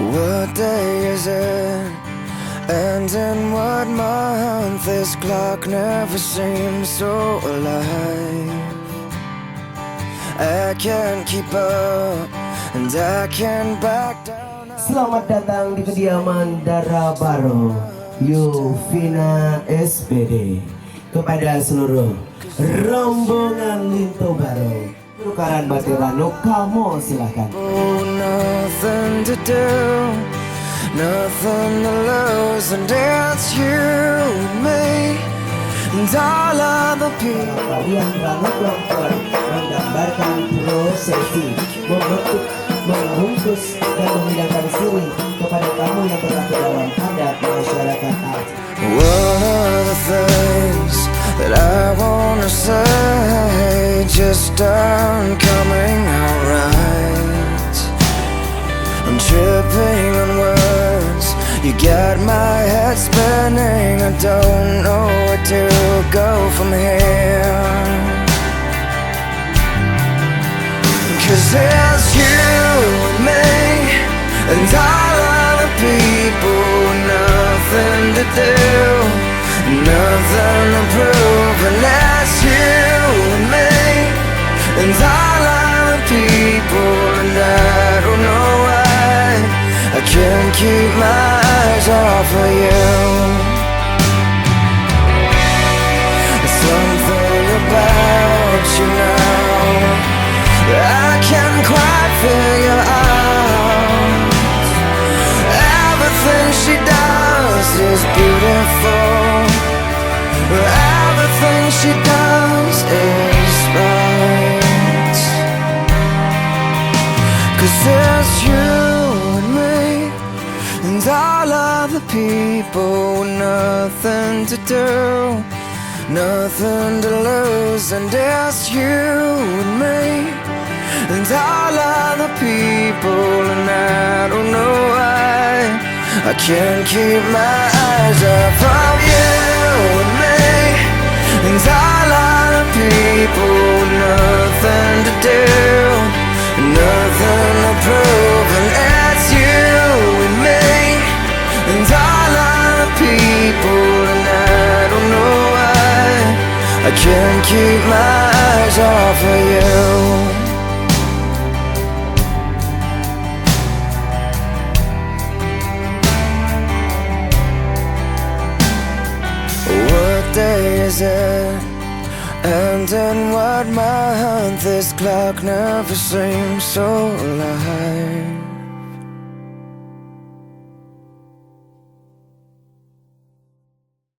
What day is it? And in what month? This clock never seems so alive. I can't keep up and I can't back down. Selamat datang di kediaman Dara Baro Yuvina SPD. Kepada seluruh rombongan Linto Baro, tukaran Batirano, kamu silakan. Oh, nothing to do, nothing to lose, and it's you and me and all other people. Kalian banget perempuan menggambarkan prosesi membentuk, membungkus dan memindahkan siri kepada kamu yang berlaku dalam adat masyarakat art. What are the things that I wanna say just aren't coming out right? I'm tripping on words, you got my head spinning. I don't know where to go from here, 'cause it's you and me and all other people. Nothing to do, nothing to prove, and that's you and me and all other people. And I don't know why I can't keep my eyes off of you. Something about you now I can't quite figure out. Everything she does is beautiful. Everything she does is right. 'Cause it's you and me and all other people with nothing to do, nothing to lose, and it's you and me and all other people. And I don't know why I can't keep my eyes off of you and me and all other people. Nothing to do, nothing to prove, and it's you and me and all other people. And I don't know why I can't keep my eyes off of you. What day is it? And in what month? This clock never seems so alive.